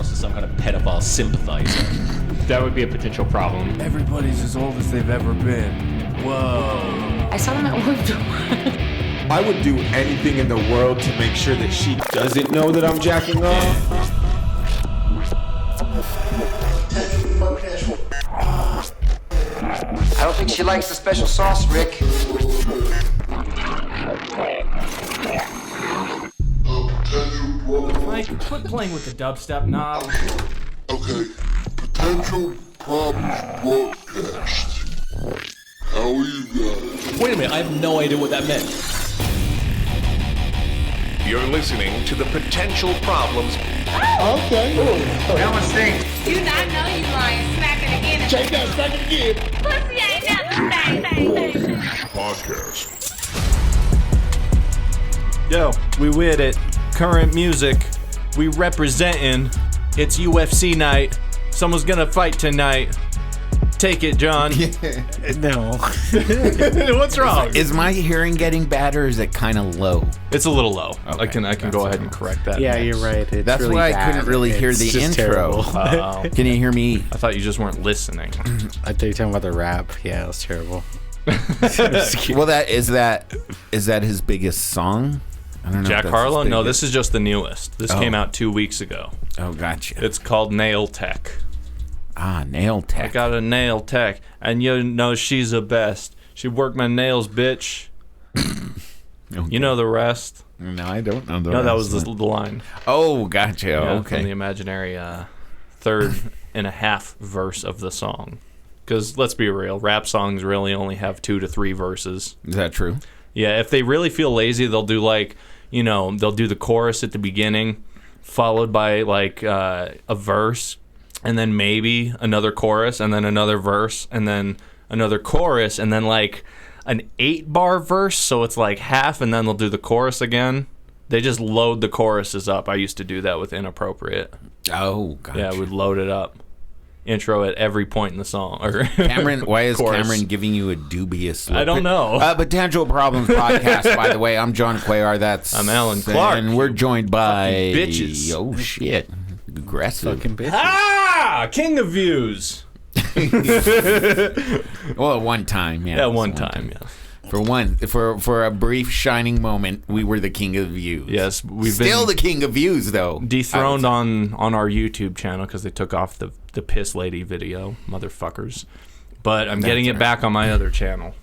across as some kind of pedophile sympathizer. That would be a potential problem. Everybody's as old as they've ever been. Whoa. I saw them at work. I would do anything in the world to make sure that she doesn't know that I'm jacking off. I don't think she likes the special sauce, Rick. Mike, quit playing with the dubstep knob. Okay, potential problems broadcast. How are you guys? Wait a minute, I have no idea what that meant. You're listening to the Potential Problems. Okay. That one stinks. You not know you lying. Smack it again. Check that, smack it again. Pussy ain't nothing. Bang, bang, bang. Podcast. Yo, we with it. Current music. We representing. It's UFC night. Someone's gonna fight tonight. Take it, John. No. What's wrong? Is my hearing getting bad or is it kind of low? It's a little low. Okay. I can go ahead and correct that. Yeah, you're right. It's That's really why I bad. couldn't really hear the It's just intro. terrible. Can you hear me? I thought you just weren't listening. I thought you were talking about the rap. Yeah, it was terrible. Well, is that his biggest song? I don't know. Jack Harlow? No, this is just the newest. This came out 2 weeks ago. Oh, gotcha. It's called Nail Tech. Ah, Nail Tech. I got a nail tech, and you know she's the best. She worked my nails, bitch. Okay. You know the rest. No, I don't know the No, that rest was of the line. Oh, gotcha. Yeah, Okay. From the imaginary third and a half verse of the song. Because let's be real, rap songs really only have 2 to 3 verses. Is that true? Yeah, if they really feel lazy, they'll do they'll do the chorus at the beginning, followed by a verse, and then maybe another chorus, and then another verse, and then another chorus, and then an 8-bar verse, so it's half, and then they'll do the chorus again. They just load the choruses up. I used to do that with Inappropriate. Oh, gotcha. Yeah, we'd load it up. Intro at every point in the song. Cameron, why is chorus. Cameron giving you a dubious look? I don't know. Potential Problems Podcast, by the way. I'm John Cuellar. I'm Alan Clark. And we're joined by... bitches. Oh, shit. Aggressive. Fucking bitches. Ah! King of Views. Well, one time, yeah. Yeah, one time, yeah. For a brief shining moment, we were the king of views. Yes, we've still been the king of views, though. Dethroned on our YouTube channel because they took off the piss lady video, motherfuckers. But I'm getting it back on my other channel.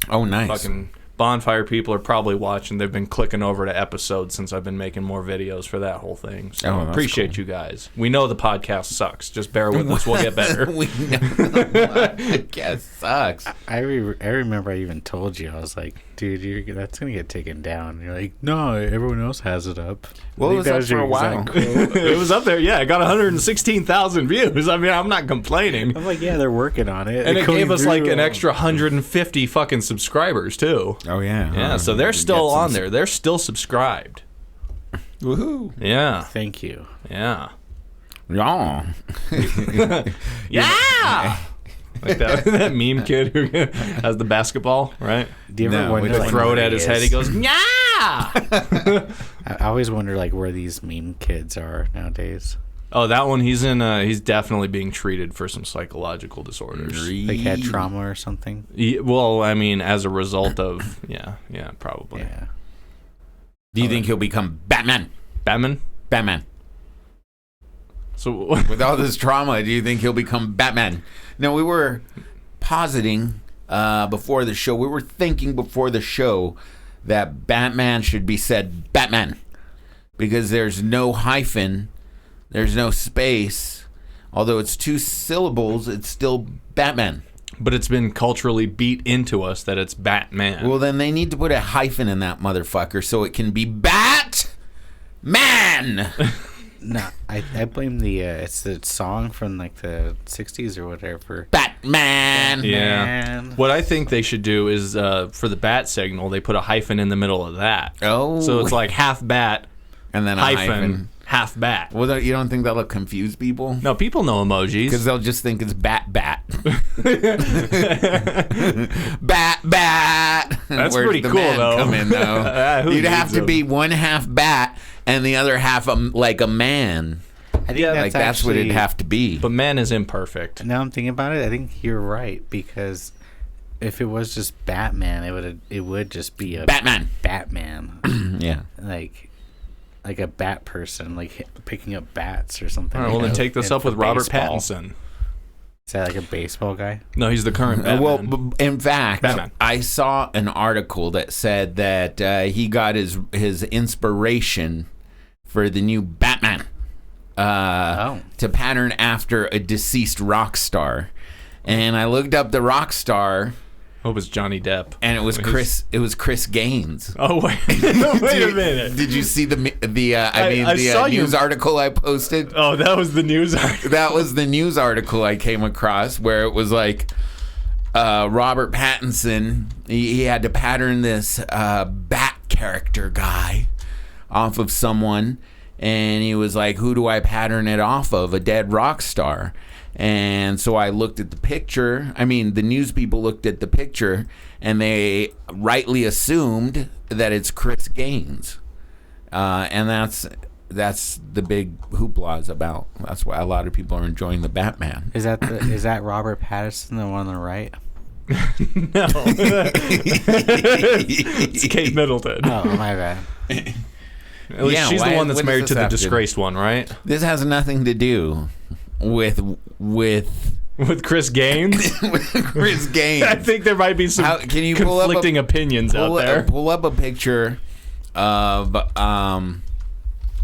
Oh, nice. Fucking Bonfire people are probably watching. They've been clicking over to episodes since I've been making more videos for that whole thing. So appreciate you guys. We know the podcast sucks. Just bear with us. We'll get better. We know the podcast sucks. I remember I even told you. I was like, dude, that's going to get taken down. And you're like, no, everyone else has it up. Well, it was up for a while. It was up there. Yeah, it got 116,000 views. I mean, I'm not complaining. I'm like, yeah, they're working on it. And it gave us an extra 150 fucking subscribers, too. Oh, yeah. Yeah, so they're still on there. They're still subscribed. Woohoo. Yeah. Thank you. Yeah. Yeah. Yeah! Like that meme kid who has the basketball, right? Do you ever wonder, throw it at his head? He goes, yeah! I always wonder, where these meme kids are nowadays. Oh, that one, he's definitely being treated for some psychological disorders. Like had trauma or something? Well, I mean, as a result of, yeah, probably. Yeah. Do you think he'll become Batman? Batman. So with all this trauma, do you think he'll become Batman? No, we were positing before the show. We were thinking before the show that Batman should be said Batman because there's no hyphen, there's no space. Although it's 2 syllables, it's still Batman. But it's been culturally beat into us that it's Batman. Well, then they need to put a hyphen in that motherfucker so it can be Batman. No, I blame it's the song from the 60s or whatever. Batman. Yeah. What I think they should do is for the bat signal, they put a hyphen in the middle of that. Oh. So it's like half bat and then a hyphen. Half bat. Well, you don't think that'll confuse people? No, people know emojis. Because they'll just think it's bat. Bat. That's Where's pretty the cool, man though. Come in, though. You'd have to be one half bat and the other half like a man. I think Yeah, Like that's what it'd actually- have to be. But man is imperfect. Now I'm thinking about it. I think you're right because if it was just Batman, it would just be a Batman. Batman, Yeah. like a bat person, like picking up bats or something. All right, well, then take this up with Robert baseball. Pattinson. Is that like a baseball guy? No, he's the current Batman. Well, in fact, Batman. I saw an article that said that he got his inspiration for the new Batman to pattern after a deceased rock star. And I looked up the rock star, hope it's Johnny Depp. and it was Chris Gaines. Oh wait, wait a minute. Did you see the I saw news article I posted? Oh, that was the news article. That was the news article I came across where it was like Robert Pattinson. He had to pattern this bat character guy off of someone, and he was like, "Who do I pattern it off of? A dead rock star." And so I looked at the picture. I mean, the news people looked at the picture, and they rightly assumed that it's Chris Gaines, and that's the big hoopla is about. That's why a lot of people are enjoying the Batman. Is that Robert Pattinson, the one on the right? No, it's Kate Middleton. Oh, my bad. At least she's the one that's what does married this to the have to- disgraced one, right? This has nothing to do with With Chris Gaines. Chris Gaines. I think there might be some Can you pull up conflicting opinions out there. Pull up a picture of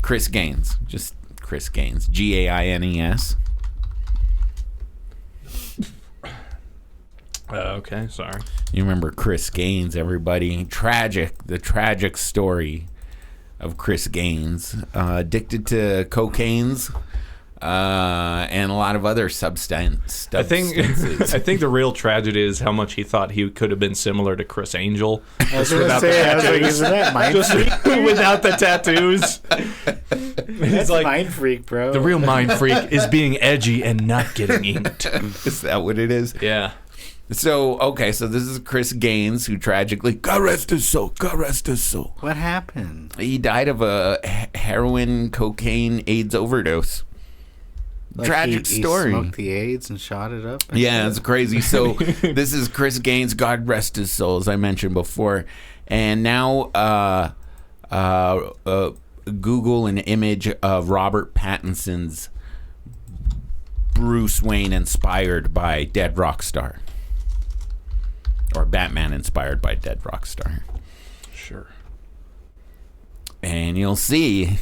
Chris Gaines. Just Chris Gaines. Gaines. Okay, sorry. You remember Chris Gaines, everybody. The tragic story of Chris Gaines. Addicted to cocaines and a lot of other substances. I think the real tragedy is how much he thought he could have been similar to Chris Angel. Just without the tattoos. Without the tattoos. That's like mind freak, bro. The real mind freak is being edgy and not getting inked. Is that what it is? Yeah. So, okay, so this is Chris Gaines, who tragically, God rest his soul. What happened? He died of a heroin, cocaine, AIDS overdose. Like Tragic story. He smoked the AIDS and shot it up. Yeah, it's crazy. So this is Chris Gaines, God rest his soul, as I mentioned before. And now Google an image of Robert Pattinson's Bruce Wayne inspired by Dead Rockstar. Or Batman inspired by Dead Rockstar. Sure. And you'll see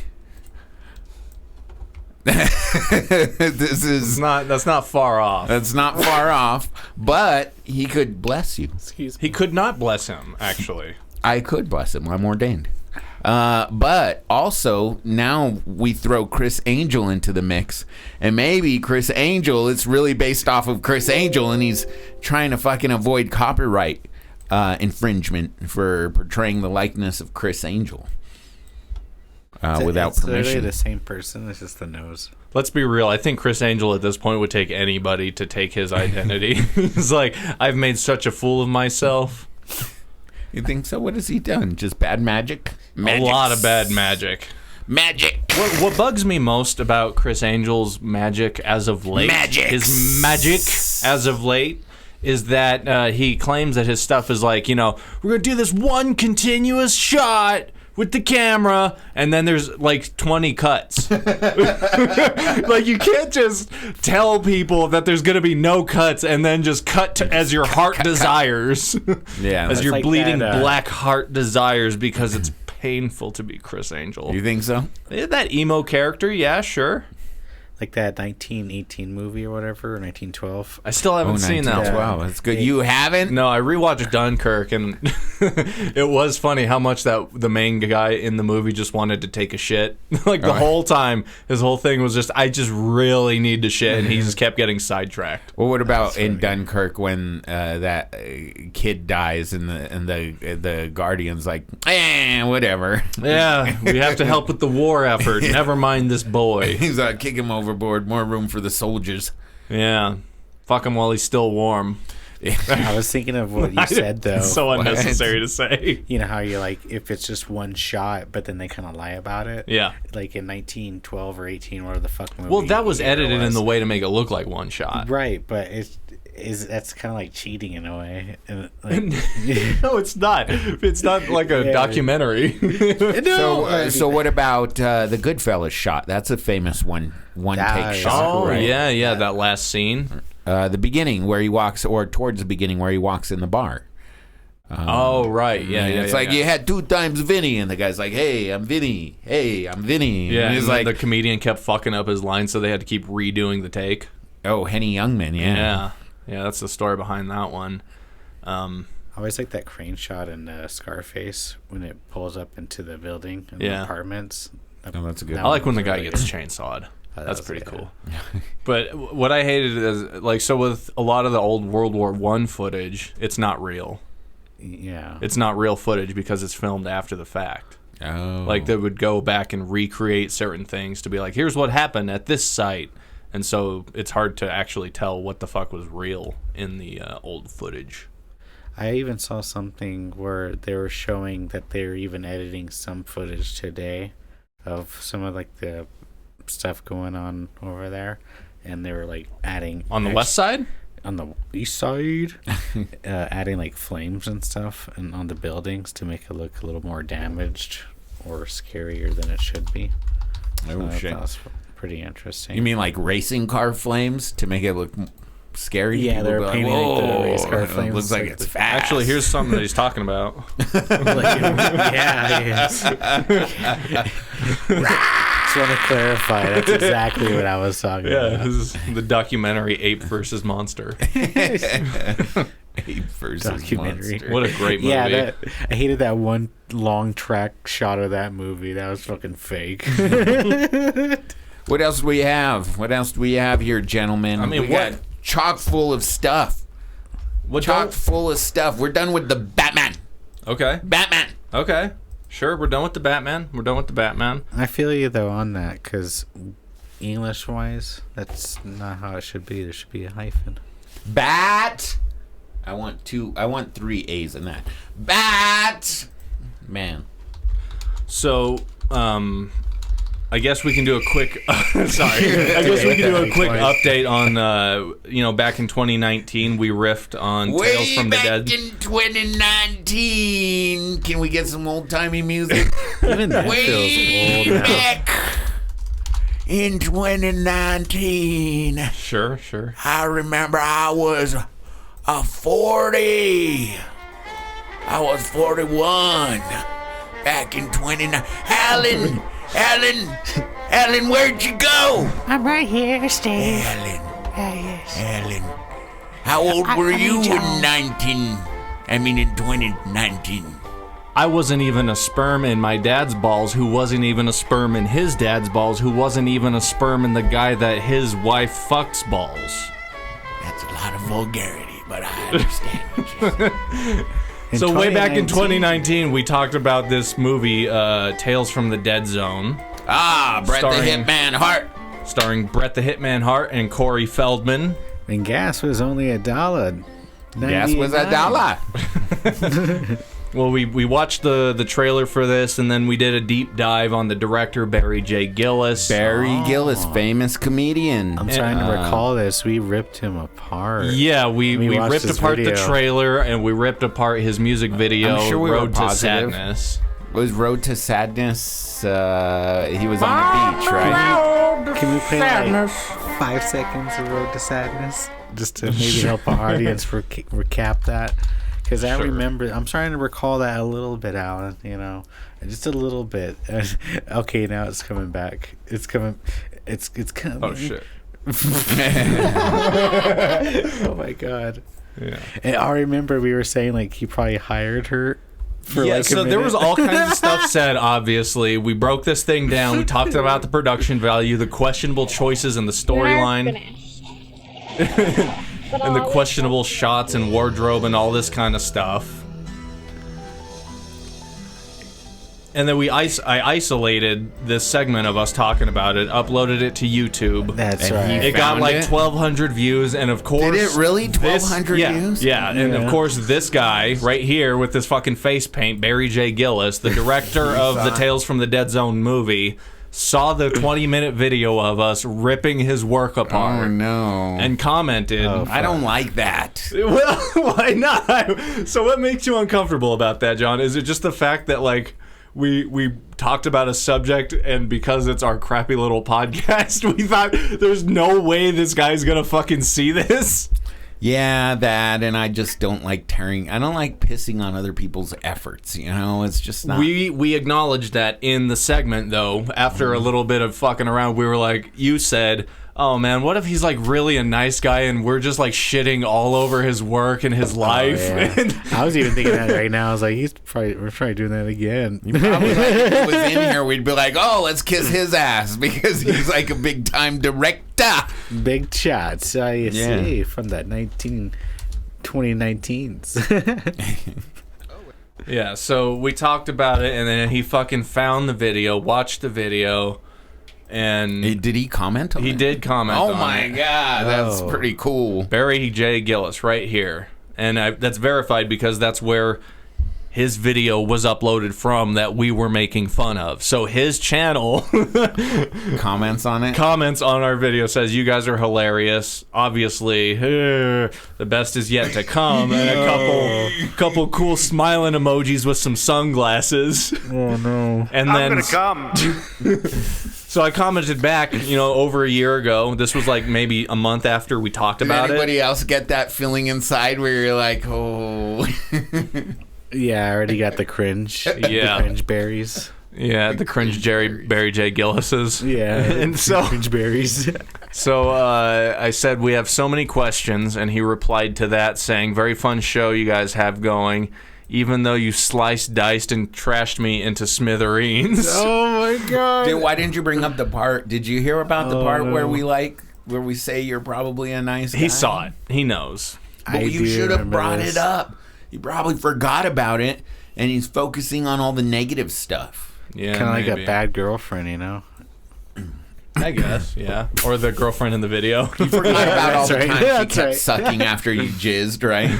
that's not far off. That's not far off, but he could bless you. Excuse me. He could not bless him, actually. I could bless him. I'm ordained. But also, now we throw Chris Angel into the mix. And maybe Chris Angel, it's really based off of Chris Angel, and he's trying to fucking avoid copyright infringement for portraying the likeness of Chris Angel without It's literally permission. the same person. It's just the nose. Let's be real. I think Chris Angel at this point would take anybody to take his identity. He's like, I've made such a fool of myself. You think so? What has he done? Just bad magic? A lot of bad magic. Magic. What bugs me most about Chris Angel's magic as of late, his magic as of late, is that he claims that his stuff is like, we're going to do this one continuous shot with the camera, and then there's like 20 cuts. Like, you can't just tell people that there's going to be no cuts and then just cut as your heart desires. Yeah. As your like bleeding that, black heart desires, because it's painful to be Chris Angel. You think so? That emo character, yeah, sure. Like that 1918 movie or whatever, or 1912. I still haven't seen that one. Wow, that's good. You haven't? No, I rewatched Dunkirk, and it was funny how much that the main guy in the movie just wanted to take a shit. Like the whole time, his whole thing was just, I just really need to shit, and he just kept getting sidetracked. Well, what about in Dunkirk when that kid dies and the Guardian's like, whatever. Yeah, we have to help with the war effort. Never mind this boy. He's like, kick him overboard. More room for the soldiers. Yeah, fuck him while he's still warm. I was thinking of what you said though. It's so unnecessary to say. You know how you like if it's just one shot, but then they kind of lie about it. Yeah. Like in 1912 or 18, whatever the fuck movie. Well, that was year it edited in was. the way to make it look like one shot. Right, but that's kind of like cheating in a way. And, like, No, it's not. It's not like a documentary. So what about the Goodfellas shot? That's a famous one take shot. Oh, right? yeah, that last scene. The beginning where he walks, or towards the beginning where he walks in the bar. Oh, right. Yeah, And yeah. it's like, you had 2 times Vinny, and the guy's like, hey, I'm Vinny. Hey, I'm Vinny. Yeah, and he's and like, the comedian kept fucking up his line, so they had to keep redoing the take. oh, Henny Youngman, yeah. Yeah, that's the story behind that one. I always like that crane shot in Scarface when it pulls up into the building and the apartments. Oh, that's a good I like when the guy really gets good. chainsawed. That That's was- pretty yeah. cool. But what I hated is, like, so with a lot of the old World War I footage, it's not real. Yeah. It's not real footage because it's filmed after the fact. Oh. Like, they would go back and recreate certain things to be like, here's what happened at this site. And so it's hard to actually tell what the fuck was real in the old footage. I even saw something where they were showing that they're even editing some footage today of some of like the stuff going on over there, and they were like adding On the west side? on the east side, adding like flames and stuff, and on the buildings to make it look a little more damaged or scarier than it should be. Oh, So shit. that was pretty interesting. You mean like racing car flames to make it look scary? Yeah, People they're be like, painting like the "Whoa, race car it flames." looks like Like it's the- fast. Actually, here's something that he's talking about. yeah, just want to clarify. That's exactly what I was talking Yeah, about. this is the documentary Ape versus Monster. Ape versus Documentary. monster. What a great movie. Yeah, I hated that one long track shot of that movie. That was fucking fake. What else do we have? What else do we have here, gentlemen? I mean, we what- got chock full of stuff. Chock full of stuff. We're done with the Batman. Okay. Batman. Okay. Sure, we're done with the Batman. We're done with the Batman. I feel you though on that because English-wise, that's not how it should be. There should be a hyphen. Bat. I want 3 A's in that. Bat. Man. So, I guess we can do a quick. Sorry, I guess we can do a quick update on. Back in 2019, we riffed on Tales Way from the back Dead. in 2019. Can we get some old-timey music? Even that Way feels old now. back in 2019. Sure. I remember I was 40. I was 41 back in 29. Alan, where'd you go? I'm right here, Steve. Alan, how old were you in 2019? I wasn't even a sperm in my dad's balls, who wasn't even a sperm in his dad's balls, who wasn't even a sperm in the guy that his wife fucks balls. That's a lot of vulgarity, but I understand what you're saying. So way back in 2019, we talked about this movie, Tales from the Dead Zone. Brett the Starring- Hitman Hart. Starring Brett the Hitman Hart and Corey Feldman. And gas was only $1. Gas was $1. Well, we watched the trailer for this, and then we did a deep dive on the director, Barry J. Gillis. Barry Gillis, famous comedian. I'm trying to recall this. We ripped him apart. Yeah, we watched ripped his apart the video. trailer, and we ripped apart his music video, I'm sure we were Road to positive. Sadness. Was Road to Sadness, he was on the beach, right? Can we play like 5 seconds of Road to Sadness? Just to maybe help our audience recap that. Because I remember, I'm trying to recall that a little bit, Alan, just a little bit. Okay, now it's coming back. It's coming. It's coming. Oh, shit. Oh, my God. Yeah. And I remember we were saying, like, he probably hired her for Yeah, like a so there was minute. all kinds of stuff said, obviously. We broke this thing down. We talked about the production value, the questionable choices in the storyline, and the questionable shots and wardrobe and all this kind of stuff. And then I isolated this segment of us talking about it, uploaded it to YouTube. That's And right. he It got found like it? 1,200 views, and of course... Did it really? 1,200 views? Yeah, and of course this guy right here with this fucking face paint, Barry J. Gillis, the director of the Tales from the Dead Zone movie, saw the 20-minute video of us ripping his work apart. Oh, no. And commented... I don't like that. Well, why not? So what makes you uncomfortable about that, John? Is it just the fact that, like... We talked about a subject, and because it's our crappy little podcast, we thought there's no way this guy's gonna fucking see this. Yeah, that, and I just don't like I don't like pissing on other people's efforts, you know? It's just not... We acknowledged that in the segment, though. After a little bit of fucking around, we were like, you said... Oh man, what if he's like really a nice guy and we're just like shitting all over his work and his life? Yeah. I was even thinking that right now. I was like, we're probably doing that again. Probably, like, if he was in here, we'd be like, oh, let's kiss his ass because he's like a big time director. Big shots, I see, from that 2019s. Yeah, so we talked about it, and then he fucking found the video, watched the video, and... Did he comment on it? He did comment on it. Oh my God, that's pretty cool. Barry J. Gillis right here. And that's verified because that's where his video was uploaded from that we were making fun of. So his channel comments on it. Comments on our video, says you guys are hilarious. Obviously, the best is yet to come, and a couple cool smiling emojis with some sunglasses. Oh no! And then I'm gonna come. So I commented back, over a year ago. This was like maybe a month after we talked about Did anybody else get that feeling inside where you're like, oh? Yeah, I already got the cringe. Yeah. The cringe berries. Yeah, the cringe Barry J. Gillis's. Yeah, and so cringe berries. So I said we have so many questions, and he replied to that saying, "Very fun show you guys have going, even though you sliced, diced, and trashed me into smithereens." Oh my God! Dude, why didn't you bring up the part? Did you hear about the part where we say you're probably a nice guy? He saw it. He knows. Well, you should have brought it up. You probably forgot about it, and he's focusing on all the negative stuff. Yeah, kind of like a bad girlfriend, I guess, yeah. Or the girlfriend in the video. You forgot about all the right. time she kept sucking after you jizzed, right?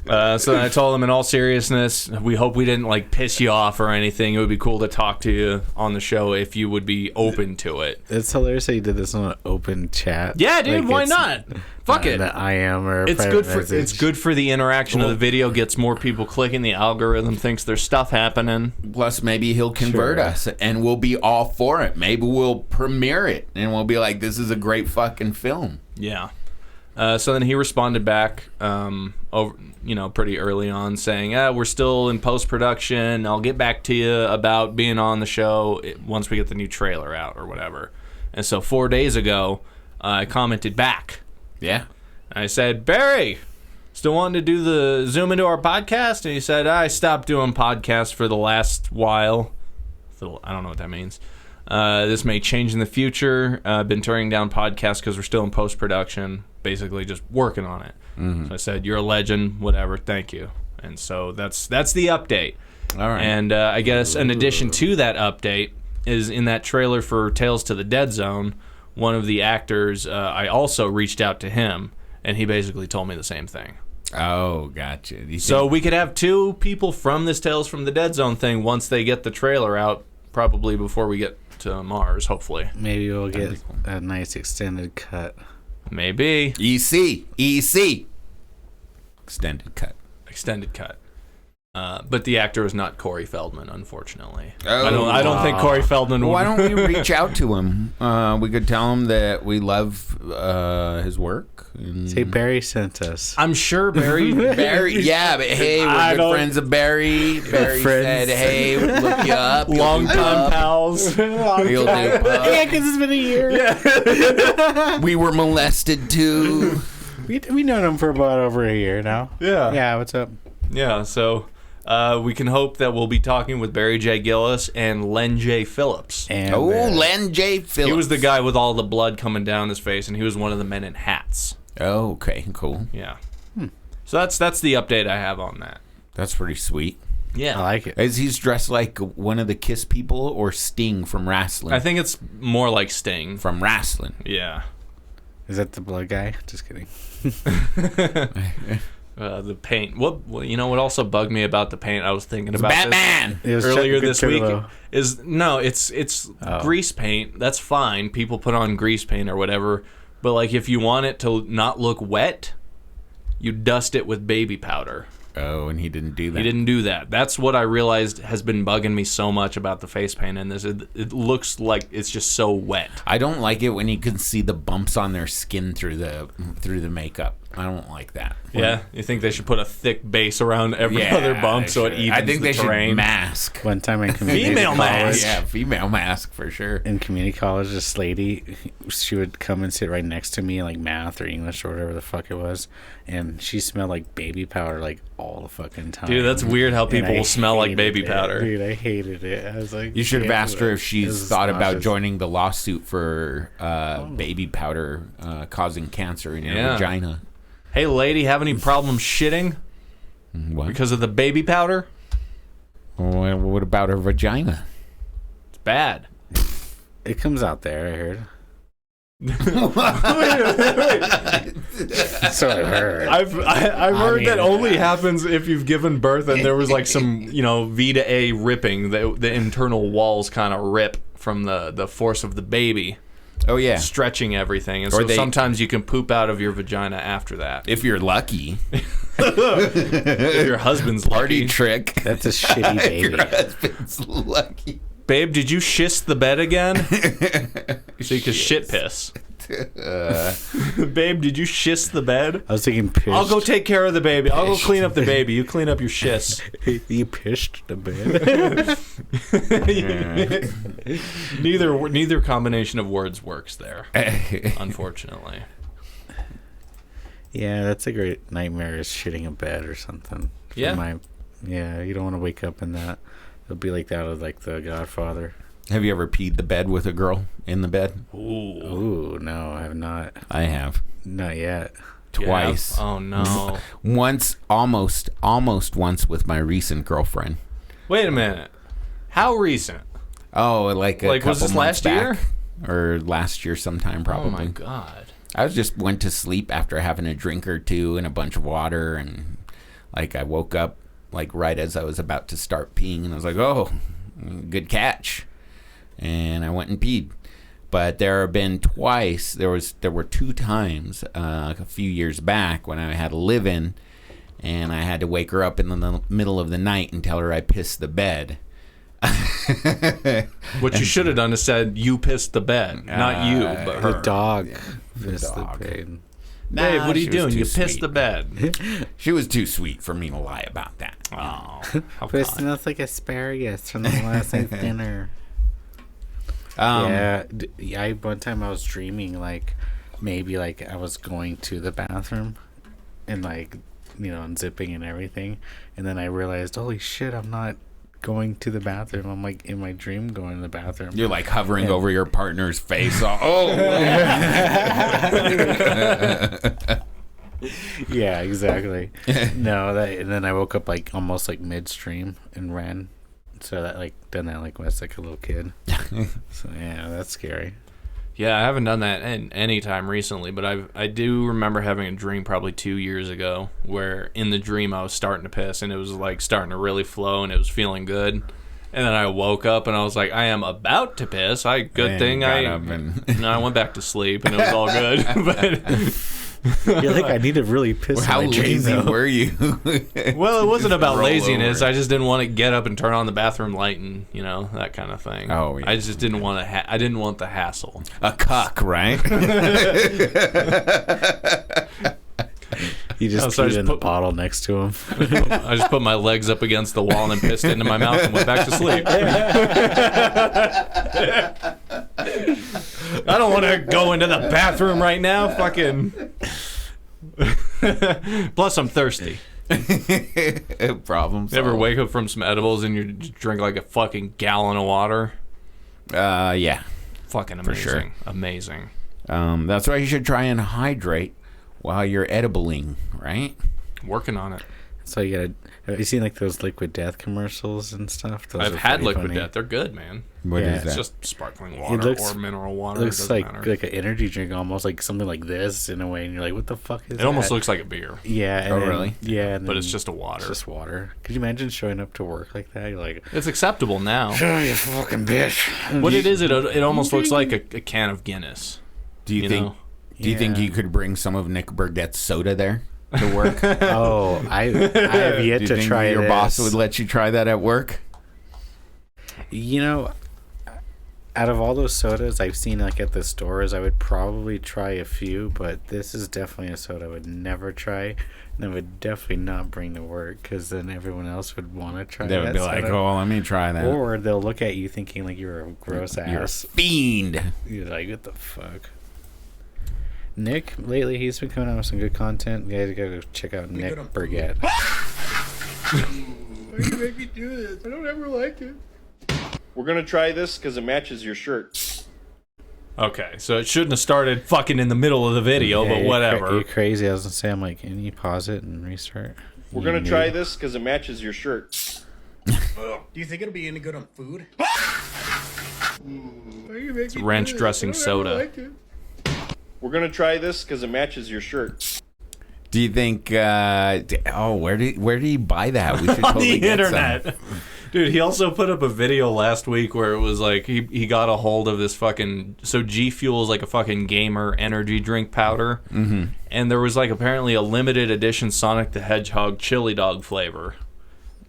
So then I told him, in all seriousness, we hope we didn't like piss you off or anything. It would be cool to talk to you on the show if you would be open to it. It's hilarious that you did this on an open chat. Yeah, dude, why not? Fuck it. The I am or it's good for the interaction of the video. Gets more people clicking. The algorithm thinks there's stuff happening. Plus, maybe he'll convert us, and we'll be all for it. Maybe we'll premiere it, and we'll be like, "This is a great fucking film." Yeah. So then he responded back, pretty early on, saying, "We're still in post-production. I'll get back to you about being on the show once we get the new trailer out or whatever." And so 4 days ago, I commented back. Yeah. I said, "Barry, still wanting to do the Zoom into our podcast?" And he said, "I stopped doing podcasts for the last while." I don't know what that means. This may change in the future. I've been turning down podcasts because we're still in post-production, basically just working on it. Mm-hmm. So I said, "You're a legend, whatever, thank you." And so that's the update. All right. And I guess in addition to that update is in that trailer for Tales to the Dead Zone, one of the actors, I also reached out to him, and he basically told me the same thing. Oh, gotcha. So we could have two people from this Tales from the Dead Zone thing once they get the trailer out, probably before we get to Mars, hopefully. Maybe we'll get a nice extended cut. Maybe. EC. Extended cut. But the actor is not Corey Feldman, unfortunately. Oh, I don't think Corey Feldman would. Why don't we reach out to him? We could tell him that we love his work. Say Barry sent us. I'm sure Barry. Yeah, but hey, we're good friends of Barry. Barry said, "Hey, we'll look you up. Long time pals. You'll do Yeah, because it's been a year. Yeah. We were molested too. We known him for about over a year now. Yeah. Yeah. What's up? Yeah. So. We can hope that we'll be talking with Barry J. Gillis and Len J. Phillips. And Len J. Phillips. He was the guy with all the blood coming down his face, and he was one of the men in hats. Oh, okay, cool. Yeah. So that's the update I have on that. That's pretty sweet. Yeah. I like it. Is he's dressed like one of the Kiss people or Sting from wrestling? I think it's more like Sting. From wrestling. Yeah. Is that the blood guy? Just kidding. The paint. What you know? What also bugged me about the paint? I was thinking about Batman. this earlier this week. Turbo. It's grease paint. That's fine. People put on grease paint or whatever. But like, if you want it to not look wet, you dust it with baby powder. Oh, and he didn't do that. He didn't do that. That's what I realized has been bugging me so much about the face paint in this. It looks like it's just so wet. I don't like it when you can see the bumps on their skin through the makeup. I don't like that. Yeah, you think they should put a thick base around every other bump so it evens I think the they terrain? should mask. One time in community Female college, mask. Yeah, female mask for sure. in community college, this lady, she would come and sit right next to me in like math or English or whatever the fuck it was, and she smelled like baby powder like all the fucking time. Dude, that's weird how And people I will smell like baby hated it. powder. Dude, I hated it. I was like, You should have "Damn, asked her if it she's was thought about nauseous." joining the lawsuit for baby powder causing cancer in your vagina. Hey, lady, have any problem shitting What? because of the baby powder? Well, what about her vagina? It's bad. It comes out there, I heard. So I heard. I've heard mean, that only happens if you've given birth and there was like some, V to A ripping. The internal walls kind of rip from the force of the baby. Oh, yeah. Stretching everything. And Or so they- sometimes you can poop out of your vagina after that. If you're lucky. If your husband's Party lucky. trick. That's a shitty If baby. your husband's lucky. Babe, did you shiss the bed again? So you could shit piss. Babe, did you shiss the bed? I was thinking pished. I'll go take care of the baby. I'll go clean up the baby. You clean up your shiss. You pished the bed. Neither combination of words works there, unfortunately. Yeah, that's a great nightmare, is shitting a bed or something. Yeah. Yeah, you don't want to wake up in that. It'll be like that with like The Godfather. Have you ever peed the bed with a girl in the bed? Ooh, no, I have not. I have. Not yet. Twice. Yeah. Oh, no. Once, almost once with my recent girlfriend. Wait a minute. How recent? Oh, like a couple was this months last year? back. Or last year sometime, probably. Oh, my God. I just went to sleep after having a drink or two and a bunch of water, and like I woke up like right as I was about to start peeing, and I was like, "Oh, good catch," and I went and peed. But there have been twice. There were 2 times a few years back when I had a live-in, and I had to wake her up in the middle of the night and tell her I pissed the bed. What you should have done is said, you pissed the bed. Not you, but her. The dog. the Pissed dog. the bed. Babe, what are she you was doing? too You pissed sweet. the bed. She was too sweet for me to lie about that. Oh, how But it kind. smells like asparagus from the last night's dinner. Um, Yeah, one time I was dreaming like maybe like I was going to the bathroom and like unzipping and everything, and then I realized, holy shit, I'm not going to the bathroom. I'm like in my dream going to the bathroom. You're like hovering over your partner's face. Oh, Yeah, exactly. No, and then I woke up like almost like midstream and ran. So that like done that like when I was like a little kid. So yeah, that's scary. Yeah, I haven't done that in any time recently, but I do remember having a dream probably 2 years ago where in the dream I was starting to piss and it was like starting to really flow and it was feeling good. And then I woke up and I was like, I am about to piss. Good thing got I up and- no, I went back to sleep and it was all good. But You're like, I need to really piss. how in my dream, lazy though. were you? well, it wasn't about Roll laziness. over. I just didn't want to get up and turn on the bathroom light and that kind of thing. Oh, yeah. I just didn't want to. I didn't want the hassle. A cuck, right? You just so I peed just in the put- bottle next to him. I just put my legs up against the wall and then pissed into my mouth and went back to sleep. I don't want to go into the bathroom right now. Fucking. Plus, I'm thirsty. Problem solved. You ever wake up from some edibles and you just drink like a fucking gallon of water? Yeah. Fucking amazing. sure. Amazing. That's why you should try and hydrate while you're edibling, right? Working on it. So you gotta. Have you seen like those Liquid Death commercials and stuff? Those I've are had pretty Liquid funny. Death. They're good, man. What is It's that? just sparkling water or mineral water. It looks doesn't like matter. an energy drink, almost like something like this in a way, and you're like, "What the fuck is?" It almost looks like a beer. Yeah. And Oh, then- really? Yeah. And But then it's just a water. It's just water. Could you imagine showing up to work like that? You're like, It's acceptable now. "Oh, you fucking bitch." What it is, it almost looks like a can of Guinness. Do you think? know? Do you think you could bring some of Nick Burgett's soda there to work? Oh, I have yet Do you to think try your this. boss would let you try that at work? You know, out of all those sodas I've seen like at the stores, I would probably try a few, but this is definitely a soda I would never try, and I would definitely not bring to work because then everyone else would want to try. They would that be like, soda. "Oh, let me try that." Or they'll look at you thinking like you're a gross You're a ass. fiend. You're like, what the fuck? Nick, lately he's been coming out with some good content. You guys gotta go check out Nick Burgett. Why do you make me do this? I don't ever like it. We're gonna try this because it matches your shirt. Okay, so it shouldn't have started fucking in the middle of the video, but whatever. You're crazy. I was gonna say, I'm like, can you pause it and restart? We're gonna try this because it matches your shirt. Do you think it'll be any good on food? It's ranch dressing soda. We're gonna try this because it matches your shirt. Do you think? Where do you buy that? We should On totally the get internet. some. Dude, he also put up a video last week where it was like he got a hold of this fucking... So G Fuel is like a fucking gamer energy drink powder. Mm-hmm. And there was like apparently a limited edition Sonic the Hedgehog chili dog flavor.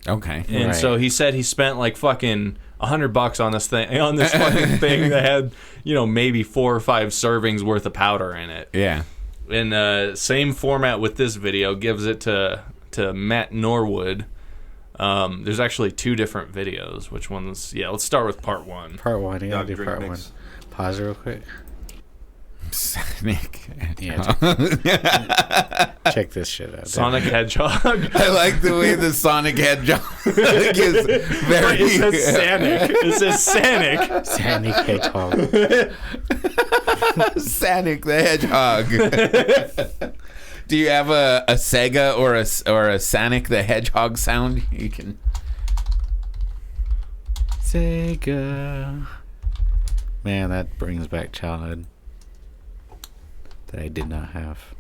Okay. And so he said he spent like fucking $100 on this fucking thing that had, maybe 4 or 5 servings worth of powder in it. Yeah. And same format with this video, gives it to Matt Norwood. There's actually 2 different videos. Which ones? Yeah, let's start with part 1. Part 1. You gotta do drink part mix. 1. Pause it real quick. Nick. Yeah. Check this shit out. Sonic Hedgehog. I like the way the Sonic Hedgehog is very. It says Sanic. It says Sanic. Sonic Hedgehog. Sonic the Hedgehog. Do you have a Sega or a Sonic the Hedgehog sound? You can. Sega. Man, that brings back childhood that I did not have.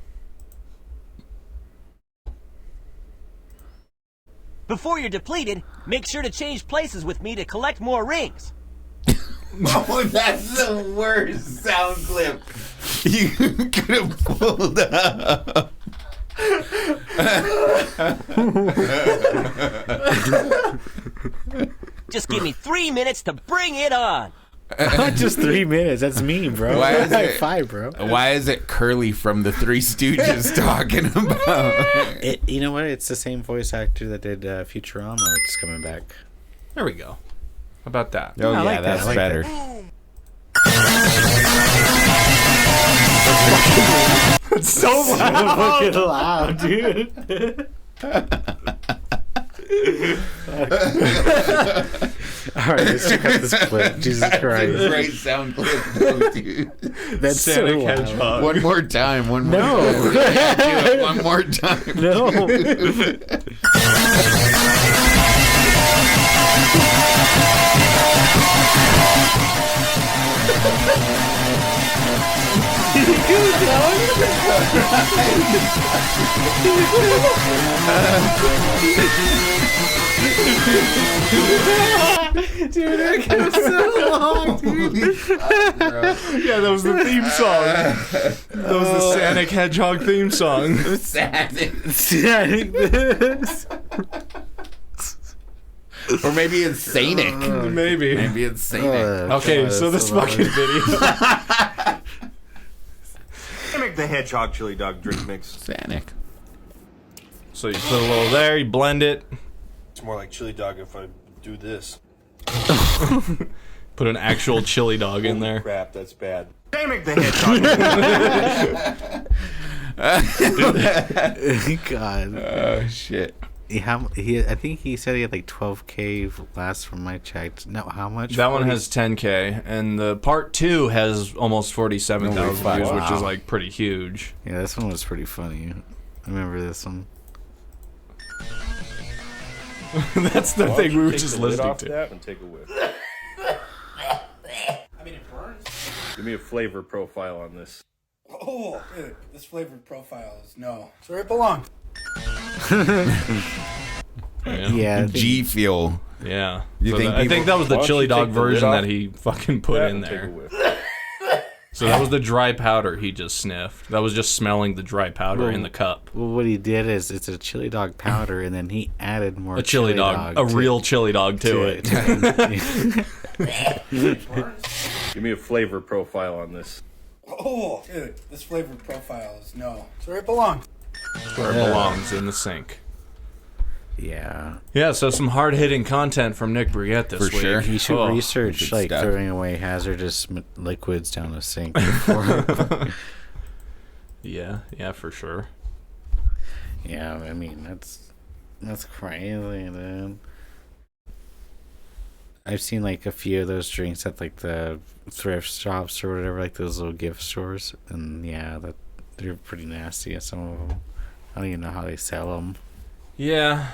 Before you're depleted, make sure to change places with me to collect more rings. Oh, that's the worst sound clip you could have pulled up. Just give me 3 minutes to bring it on. Just 3 minutes. That's me, bro. Why is it 5, bro? Why is it Curly from the Three Stooges talking about? You know what? It's the same voice actor that did Futurama, which is coming back. There we go. How about that? Oh, I yeah, like that. that's I like better. It's so loud. Fucking loud, dude. All right, let's check out this clip. Jesus That's Christ. a great sound clip, though, dude. That's Sonic so loud. Hedgehog. One more time. One more No. time. Do it one more time. No. Dude, that goes so long, dude. Yeah, that was the theme song. That was the Sonic Hedgehog theme song. Or maybe it's Sanic. Maybe. Maybe it's Sanic. Okay, so this fucking video. Make the hedgehog chili dog drink mix. Sanic. So you put a little there, you blend it. It's more like chili dog if I do this. Put an actual chili dog in there. Crap, that's bad. Make the hedgehog. God. Oh, shit. I think he said he had like 12K last from my check. No, how much? That one has 10K, and the part 2 has almost 47,000 views, which is like pretty huge. Yeah, this one was pretty funny. I remember this one. That's the Why thing don't we you were take just the lid listening off to. that and take a whiff. I mean, it burns. Give me a flavor profile on this. Oh, dude, this flavor profile is no. It's where it belongs. Yeah. G Fuel. Yeah. You So think I think people- that was the Why don't chili you dog take the lid version off that he fucking put that in and take a there. whiff. So that was the dry powder he just sniffed. That was just smelling the dry powder in the cup. Well, what he did is it's a chili dog powder, and then he added more A chili dog. A real chili dog to it. Give me a flavor profile on this. Oh, dude, this flavor profile is no. It's where it belongs. Where it belongs, in the sink. Yeah. Yeah, so some hard-hitting content from Nick Briette this For week. sure. You should research good like stuff. throwing away hazardous liquids down a sink before. Yeah, for sure. Yeah, I mean that's crazy, dude. I've seen like a few of those drinks at like the thrift shops or whatever, like those little gift stores, and yeah, that they're pretty nasty. Some of them, I don't even know how they sell them. Yeah.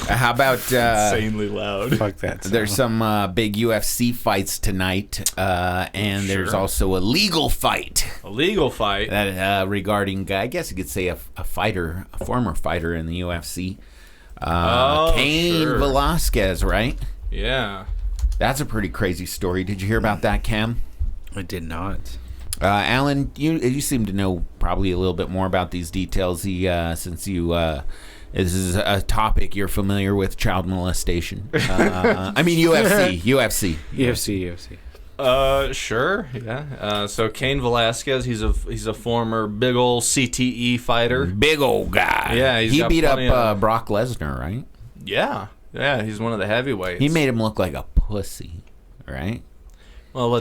How about Insanely loud. Fuck that. there's some big UFC fights tonight, and there's Sure. also a legal fight A legal fight. that regarding, I guess you could say, a fighter, a former fighter in the UFC, Cain sure. Velasquez, right? Yeah. That's a pretty crazy story. Did you hear about that, Cam? I did not. Alan, you seem to know probably a little bit more about these details. Since you this is a topic you're familiar with, child molestation. I mean UFC. Sure. Yeah. So Cain Velasquez, he's a former big ol' CTE fighter. Big old guy. Yeah, he got beat up plenty of- Brock Lesnar, right? Yeah. Yeah, he's one of the heavyweights. He made him look like a pussy, right? Well,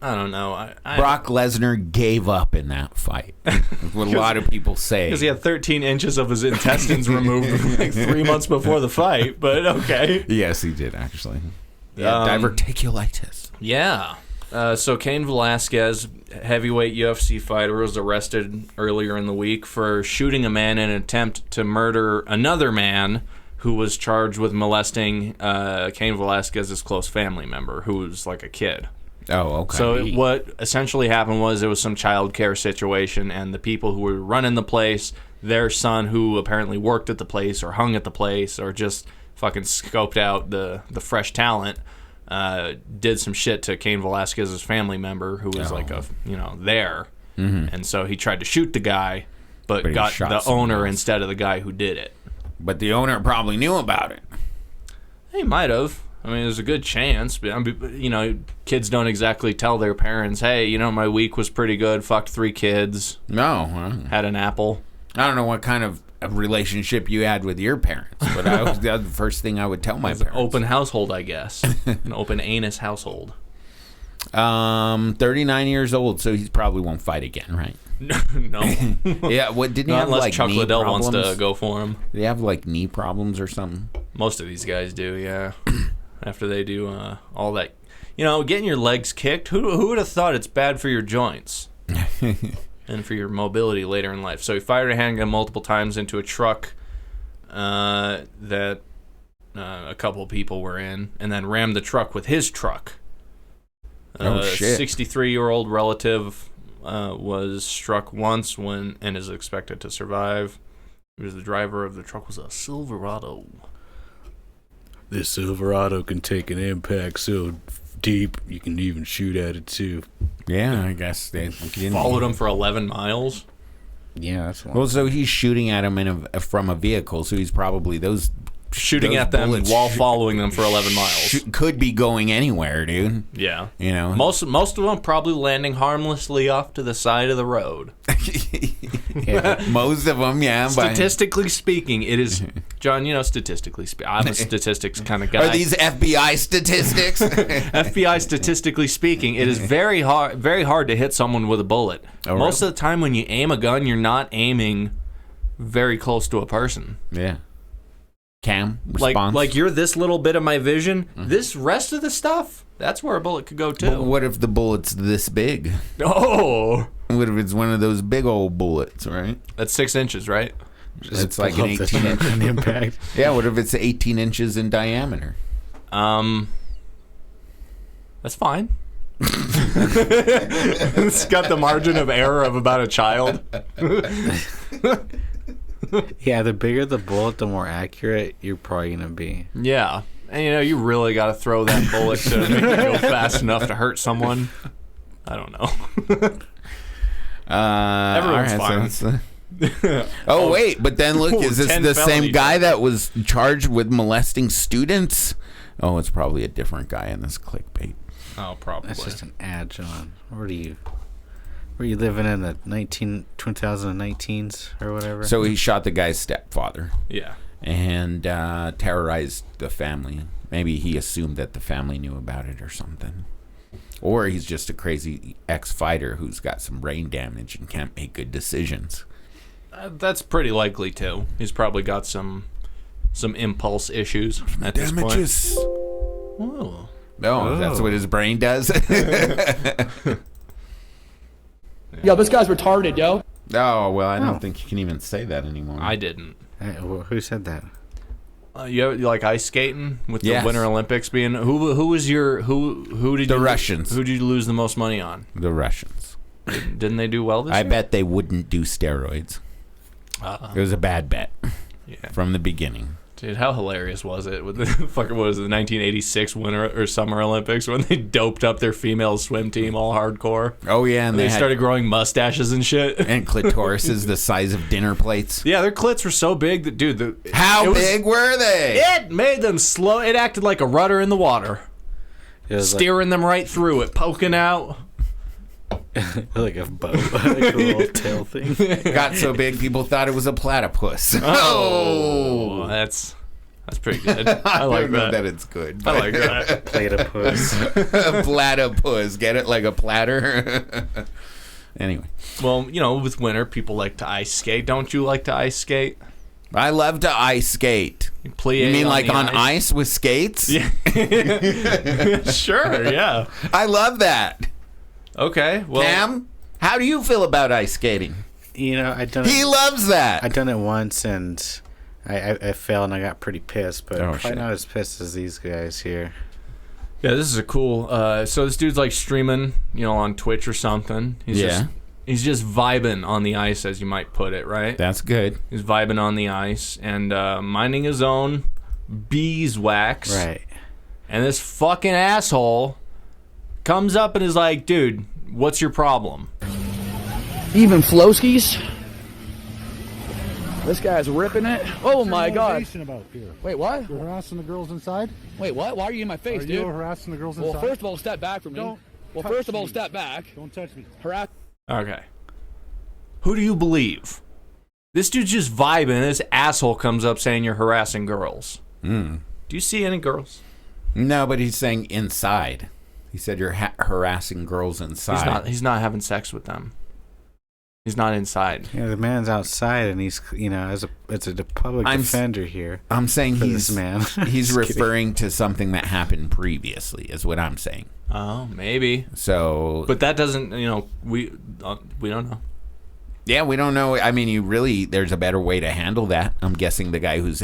I don't know. I Brock Lesnar gave up in that fight. That's what a lot of people say. Because he had 13 inches of his intestines removed like 3 months before the fight, but okay. Yes, he did, actually. Yeah, diverticulitis. Yeah. So Cain Velasquez, heavyweight UFC fighter, was arrested earlier in the week for shooting a man in an attempt to murder another man who was charged with molesting Cain Velasquez's close family member, who was like a kid. Oh, okay. So what essentially happened was it was some child care situation, and the people who were running the place, their son who apparently worked at the place or hung at the place or just fucking scoped out the fresh talent, did some shit to Cain Velasquez's family member who was like there. Mm-hmm. And so he tried to shoot the guy, but he got shot the someone owner else. instead of the guy who did it. But the owner probably knew about it. He might have. I mean, there's a good chance, but kids don't exactly tell their parents, "Hey, my week was pretty good. Fucked 3 kids. No, Had an apple." I don't know what kind of a relationship you had with your parents, but that's the first thing I would tell my parents. Open household, I guess. An open anus household. 39 years old, so he probably won't fight again, right? No. Yeah, what didn't he Not have unless like Chuck knee Liddell problems? wants to go for him. Did he have like knee problems or something? Most of these guys do, yeah. After they do all that, getting your legs kicked. Who would have thought it's bad for your joints and for your mobility later in life? So he fired a handgun multiple times into a truck that a couple of people were in, and then rammed the truck with his truck. Oh shit! 63-year-old relative was struck once and is expected to survive. He was the driver of the truck. Was a Silverado. This Silverado can take an impact so deep you can even shoot at it too. Yeah, I guess they Followed him for 11 miles. Yeah, that's one. Well, so he's shooting at him from a vehicle, so he's probably shooting those at them bullets while following them for 11 miles. Could be going anywhere, dude. Yeah. Most of them probably landing harmlessly off to the side of the road. Yeah, most of them, yeah. Statistically speaking, it is, John, statistically speaking, I'm a statistics kind of guy. Are these FBI statistics? FBI statistically speaking, it is very hard to hit someone with a bullet. Oh, Most really? of the time when you aim a gun, you're not aiming very close to a person. Yeah. Cam, response? Like you're this little bit of my vision. Mm-hmm. This rest of the stuff, That's where a bullet could go But too. what if the bullet's this big? Oh, What if it's one of those big old bullets, right? that's 6 inches, right? It's like an 18 inch impact. Yeah, what if it's 18 inches in diameter? That's fine. It's got the margin of error of about a child. Yeah, the bigger the bullet, the more accurate you're probably gonna be. Yeah. And you really got to throw that bullet to make it go fast enough to hurt someone. I don't know. Everyone's fine. Oh, wait, but then look, is this 10 the same felony guy that was charged with molesting students? Oh, it's probably a different guy in this clickbait. Oh, probably. That's just an ad, John. Where are you living in the 2019s or whatever? So he shot the guy's stepfather. Yeah. And terrorized the family. Maybe he assumed that the family knew about it or something. Or he's just a crazy ex-fighter who's got some brain damage and can't make good decisions. That's pretty likely too. He's probably got some impulse issues at this point. Damages. Oh. No, that's what his brain does. Yo, this guy's retarded, yo. Oh, well, I don't think you can even say that anymore. I didn't. Who said that? You like ice skating with Yes. the Winter Olympics being who was your who did The you, Russians. Who did you lose the most money on? The Russians. Didn't they do well this I year? bet they wouldn't do steroids. It was a bad bet from the beginning. Dude, how hilarious was it with the fucking what was it, the 1986 Winter or Summer Olympics when they doped up their female swim team all hardcore? Oh yeah, and they had, started growing mustaches and shit. And clitorises the size of dinner plates. Yeah, their clits were so big that dude, how big were they? It made them slow. It acted like a rudder in the water, steering them right through it, poking out. Like a boat, like a little tail thing. Got so big people thought it was a platypus. Oh, that's pretty good. I like don't know that. that it's good. I like that. Platypus. Platypus. Get it like a platter. Anyway. Well, with winter, people like to ice skate. Don't you like to ice skate? I love to ice skate. You mean like on ice with skates? Yeah. Sure, yeah. I love that. Okay, well, Cam, how do you feel about ice skating? I done. He loves that. I done it once and I failed and I got pretty pissed, but probably shit. not as pissed as these guys here. Yeah, this is a cool. So this dude's like streaming, on Twitch or something. He's just vibing on the ice, as you might put it, right? That's good. He's vibing on the ice and minding his own beeswax. Right. And this fucking asshole comes up and is like, dude, what's your problem? Even Flowskis? This guy's ripping it. Oh my god. About here? Wait, what? You're harassing the girls inside? Wait, what? Why are you in my face, Are dude? you harassing the girls inside? Well, first of all, step back from me. Well, first of all, step back. Don't touch me. Harass. Okay. Who do you believe? This dude's just vibing and this asshole comes up saying you're harassing girls. Do you see any girls? No, but he's saying inside. He said you're harassing girls inside. He's not having sex with them. He's not inside. Yeah, the man's outside, and he's it's a public defender here. I'm saying this man. He's referring to something that happened previously, is what I'm saying. Oh, maybe. So, but that doesn't. We don't know. Yeah, we don't know. I mean, there's a better way to handle that. I'm guessing the guy who's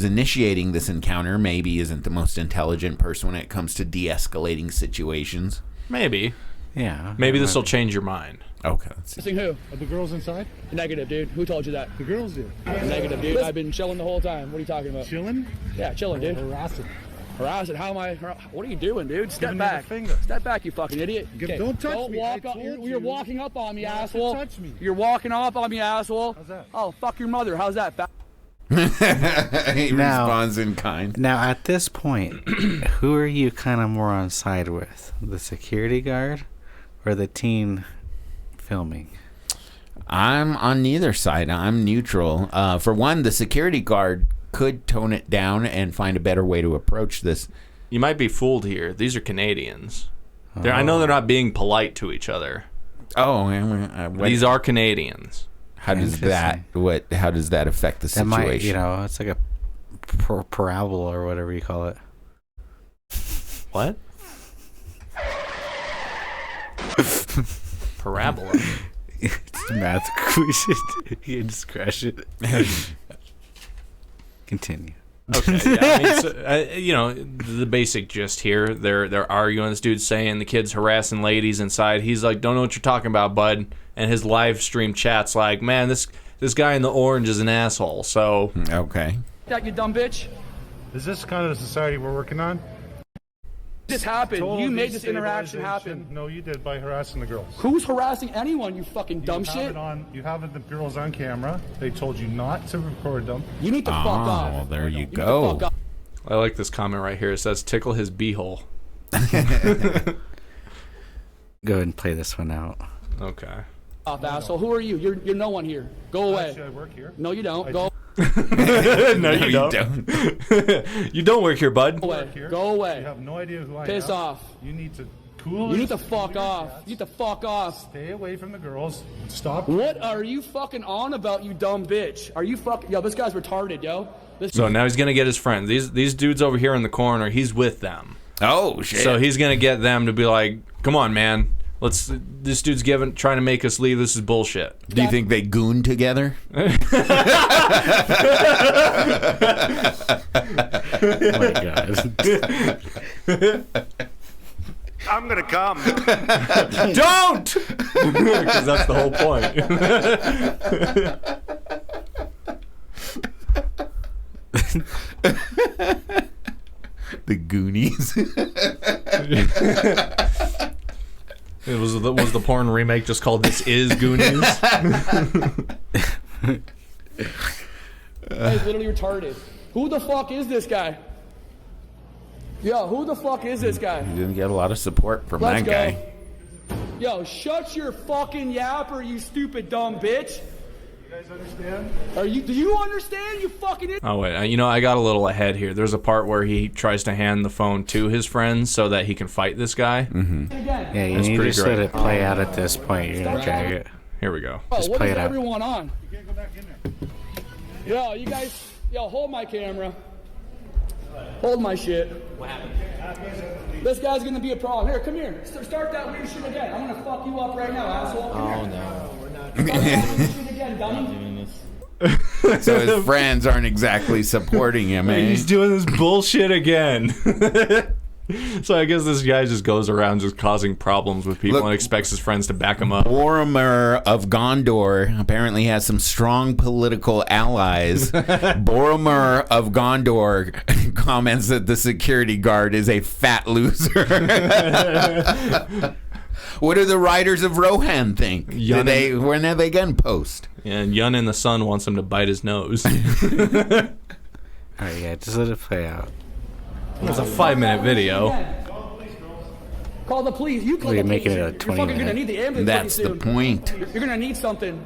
initiating this encounter maybe isn't the most intelligent person when it comes to de-escalating situations. Maybe. Yeah. Maybe this will change your mind. Okay. Who? Are the girls inside? Negative, dude. Who told you that? The girls did. Negative, dude. I've been chilling the whole time. What are you talking about? Chilling? Yeah, chilling, dude. Harassing. Harassing? How am I? What are you doing, dude? Step Giving back. me the finger. Step back, you fucking idiot. Don't touch Don't me. walk up. You're walking up on me, asshole. Touch me. You're walking up on me, asshole. How's that? Oh, fuck your mother. How's that? He responds in kind. Now, at this point, who are you kind of more on side with? The security guard or the teen filming? I'm on neither side. I'm neutral. For one, the security guard could tone it down and find a better way to approach this. You might be fooled here. These are Canadians. I know they're not being polite to each other. Oh, these are Canadians. How does that affect the situation? That might, it's like a parabola or whatever you call it. What? Parabola. It's a math quiz. You just crash it. Continue. Okay, yeah, I mean, so, the basic gist here. They're arguing. This dude's saying the kid's harassing ladies inside. He's like, "Don't know what you're talking about, bud." And his live stream chat's like, "Man, this guy in the orange is an asshole." So okay. That you dumb bitch. Is this kind of the society we're working on? This happened. You made this interaction happen. No, you did by harassing the girls. Who's harassing anyone, you fucking dumb shit? You have the girls on camera. They told you not to record them. You need to fuck off. Oh, there you go. I like this comment right here. It says, "Tickle his beehole." Go ahead and play this one out. Okay. Off, asshole. Who are you? You're no one here. Go away. Actually, I work here. No, you don't. Go. No, you don't. You don't work here, bud. Go away. Go away. You have no idea who I am. Piss off. You need to cool. You need to fuck off. You need to fuck off. Stay away from the girls. Stop. What are you fucking on about, you dumb bitch? Are you fucking... Yo, this guy's retarded, yo. So now he's gonna get his friends. These dudes over here in the corner. He's with them. Oh shit. So he's gonna get them to be like, "Come on, man. This dude's trying to make us leave. This is bullshit." Do you think they goon together? Oh my god. I'm gonna come. Don't! Because that's the whole point. The Goonies. It was the porn remake just called "This Is Goonies"? He's literally retarded. Who the fuck is this guy? Yo, who the fuck is this guy? You didn't get a lot of support from Let's that guy. Yo, shut your fucking yapper, you stupid dumb bitch. You guys understand? Do you understand, you fucking idiot? Oh wait, I got a little ahead here. There's a part where he tries to hand the phone to his friends so that he can fight this guy. Mm-hmm. Yeah, you need to just let it play out at this point. You're gonna drag it. Here we go. Oh, Just what play is it out. everyone on? You can't go back in there. Yo, you guys, hold my camera. Hold my shit. What happened? This guy's gonna be a problem. Here, come here. Start that weird shit again. I'm gonna fuck you up right now, asshole. Come here. No, we're not. Start that weird shit again, dummy. So his friends aren't exactly supporting him, eh? He's doing this bullshit again. So I guess this guy just goes around just causing problems with people and expects his friends to back him up. Boromir of Gondor apparently has some strong political allies. Boromir of Gondor comments that the security guard is a fat loser. What do the writers of Rohan think? When are they going to post? Yeah, and Yun in the Sun wants him to bite his nose. Alright, yeah, just let it play out. It's a 5-minute video. Call the police. You call We're the police. making it a You're 20 fucking gonna minute. need the ambulance. That's pretty the soon. point. You're gonna need something.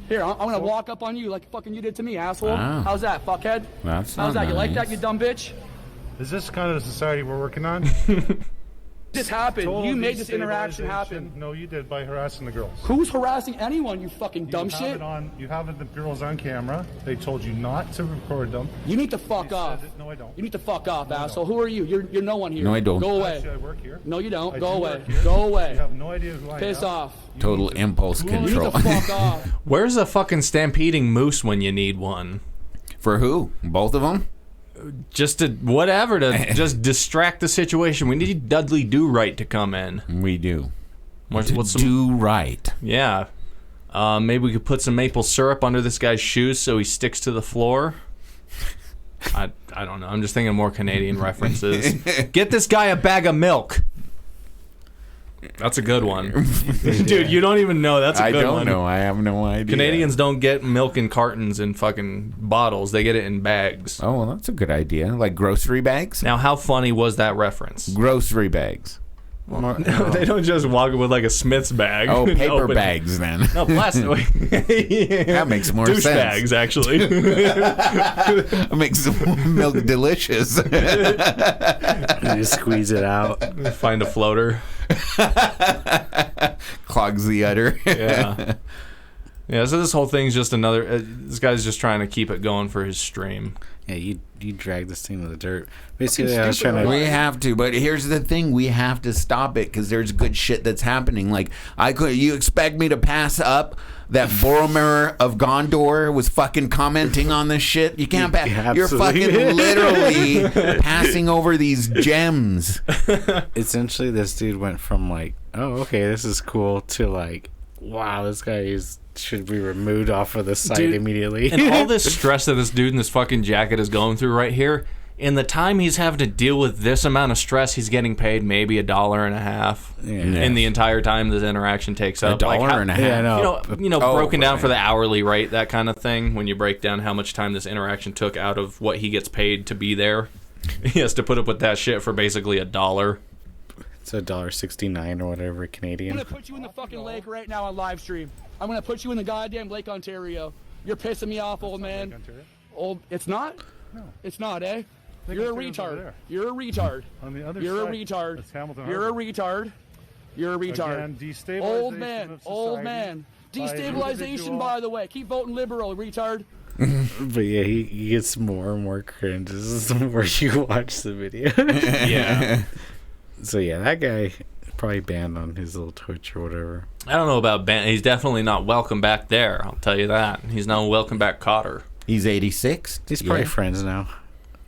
Here, I'm gonna walk up on you like fucking you did to me, asshole. Wow. How's that, fuckhead? That's How's not that? You like nice. that, you dumb bitch? Is this kind of the society we're working on? This happened. Total You made this interaction destabilization. happen. No, you did by harassing the girls. Who's harassing anyone, you fucking dumb You shit? have the girls on camera. They told you not to record them. You need to fuck off. No, I don't. You need to fuck off, asshole. Who are you? You're no one here. No, I don't. Go away. Actually, I work here. No, you don't. I Go do away. work here. Go away. You have no idea who I am. Piss off. Total impulse You need control. to fuck off. Where's a fucking stampeding moose when you need one? For who? Both of them? Just to just distract the situation. We need Dudley Do Right to come in. We do. What's some, do right. Yeah. Maybe we could put some maple syrup under this guy's shoes so he sticks to the floor. I don't know. I'm just thinking more Canadian references. Get this guy a bag of milk. That's a good one. Dude, you don't even know. That's a good one. I don't know. I have no idea. Canadians don't get milk in cartons and fucking bottles. They get it in bags. Oh, well, that's a good idea. Like grocery bags? Now, how funny was that reference? Grocery bags. Well, no, they don't just walk with like a Smith's bag. Oh, and paper open it. bags then. No, plastic. That makes more Douche sense. bags, actually. That makes milk delicious. You just squeeze it out. Find a floater. Clogs the udder. Yeah. Yeah, so this whole thing's just another. This guy's just trying to keep it going for his stream. Yeah, you drag this thing to the dirt. Basically, I was trying to. We have to, but here's the thing: we have to stop it because there's good shit that's happening. Like you expect me to pass up that Boromir of Gondor was fucking commenting on this shit? You can't pass. You're fucking literally passing over these gems. Essentially, this dude went from like, oh, okay, this is cool, to like, wow, this guy should be removed off of the site immediately. And all this stress that this dude in this fucking jacket is going through right here, in the time he's having to deal with this amount of stress, he's getting paid maybe $1.50 in the entire time this interaction takes up. $1.50. Yeah, you know, broken down for the hourly rate, that kind of thing. When you break down how much time this interaction took out of what he gets paid to be there, he has to put up with that shit for basically $1. It's $1.69 or whatever Canadian. I'm gonna put you in the fucking lake right now on live stream. I'm gonna put you in the goddamn Lake Ontario. You're pissing me off, old man. It's not? No. It's not, eh? You're a retard. You're a retard. On the other You're side, a retard. that's Hamilton You're a Harbor. retard. You're a retard. Again, destabilization Old man. of Old society man. by Destabilization, individual- by the way. Keep voting liberal, retard. But yeah, he gets more and more cringe the more you watch the video. Yeah. So yeah, that guy probably banned on his little Twitch or whatever. I don't know about Ben. He's definitely not welcome back there. I'll tell you that. He's no welcome back Cotter. He's 86. He's probably friends now.